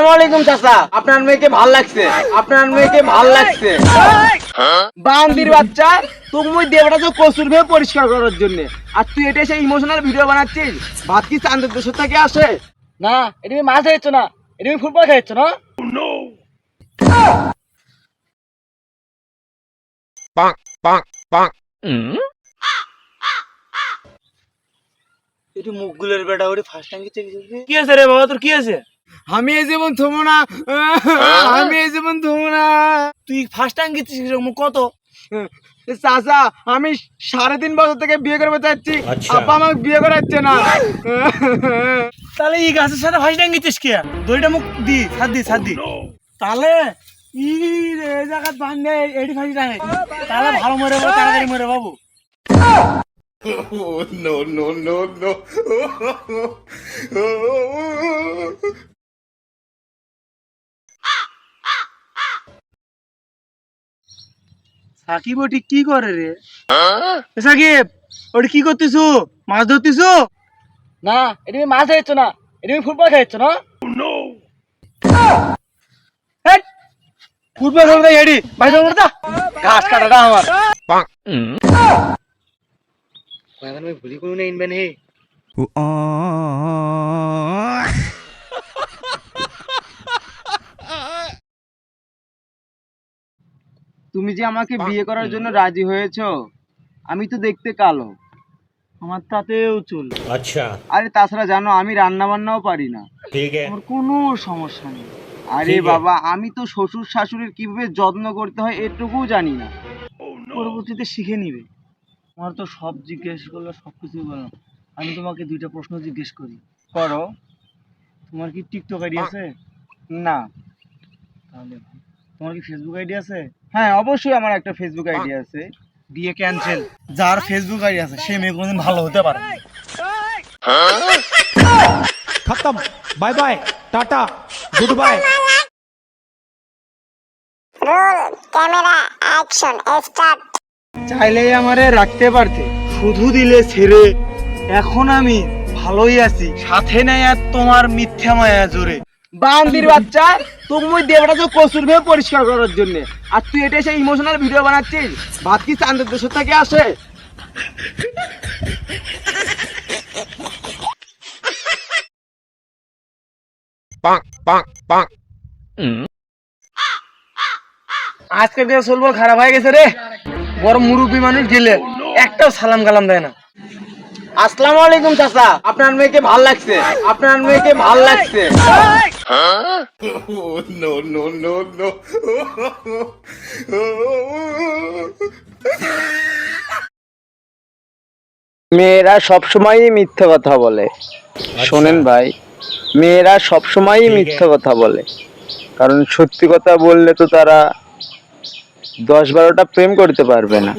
আসসালামু আলাইকুম চাচা, আপনার মেয়েকে ভাল লাগছে, আপনার মেয়েকে ভাল লাগছে। বান্দির বাচ্চা, তুমি দেবটা তো কসুর ভেবে পরিষ্কার করার জন্য, আর তুই এটা সেই ইমোশনাল ভিডিও বানাচ্ছিস। ভাত কি চাঁদের দেশ থেকে আসে? না, এটা তুমি মাছ খাইছো না, এটা তুমি ফুটবল খাইছো না। একটু মুখগুলোর বেটা ওরে ফার্স্ট টাইম কি আছে রে বাবা, তোর কি আছে? আমি এই জীবন থমো না, আমি এই জীবন থমো না। তুই ফার্স্ট টাইম গেছিস মুখ কত? চাচা, আমি 3.5 বছর থেকে বিয়ে করতে চাচ্ছি, আপা আমাকে বিয়ে করাচ্ছে না। তাহলে এই গাছের সাথে ফার্স্ট টাইম গেছিস কে? দইটা মুখ দি, ছাদ দি। তাহলে ই রে জায়গা বান্ধে এডি ফার্স্ট টাইম, তাহলে ভালো মরে বাবু, তাড়াতাড়ি মরে বাবু। সাকিব ওটি কি করে রে? সাকিব, ওটি কি করতেছো? মাছ ধরতেছো? না, এটা তুমি মাছ খাইছো না, এটা তুমি ফুটবল খাইছো না। ফুটবল খেলতে এডি বাইরে মরতা, ঘাস কাটাটা আমার। আমি ভুলি কোনো নেই ইনবেন হে। তুমি যে আমাকে বিয়ে করার জন্য রাজি হয়েছো, আমি তো দেখতে কালো, আমার তাতেও চল। अच्छा আরে তাছাড়া জানো আমি রান্না বান্নাও পারি না, ठीक है আমার কোনো সমস্যা নেই। আরে ঠিক আছে। বাবা, আমি তো শ্বশুর শাশুড়ির কিভাবে যত্ন করতে হয় এটুকুও জানি না। পরবর্তীতে শিখে নিবে। আমার তো সব জিজ্ঞেস করলো, সবকিছু বললাম। আমি তোমাকে 2টা প্রশ্ন জিজ্ঞেস করি। করো। তোমার কি টিকটক আইডি আছে? না। তাহলে তোমার কি ফেসবুক আইডি আছে? হ্যাঁ, অবশ্যই আমার একটা ফেসবুক আইডি আছে। বিয়ে ক্যান্সেল। যার ফেসবুক আইডি আছে সে মেয়ে কোনোদিন ভালো হতে পারে না। खत्म bye bye tata goodbye roll camera action start. চাইলেই আমারে রাখতে পারতে, শুধু দিলে ছেড়ে। এখন আমি ভালোই আছি, সাথে নেই আর তোমার মিথ্যা মায়া জোরে। বান্দির বাচ্চা, তুমি দেবটা তো কসুর ভেবে পরিষ্কার করার জন্য, আর তুই এটা সেই ইমোশনাল ভিডিও বানাচ্ছিস। ভাত কি চাঁদের দেশ থেকে আসে? আজকের দিনে চলবো খারাপ হয়ে গেছে রে। বড় মুরব্বী মানুষ গেলে একটাও সালাম কালাম দেয় না। আসসালামু আলাইকুম চাচা, আপনার মেয়েকে ভাল লাগছে, আপনার মেয়েকে ভাল লাগছে। মেয়েরা সবসময়ই মিথ্যে কথা বলে। শোনেন ভাই, মেয়েরা সবসময়ই মিথ্যে কথা বলে, কারণ সত্যি কথা বললে তো তারা 10-12টা প্রেম করতে পারবে না।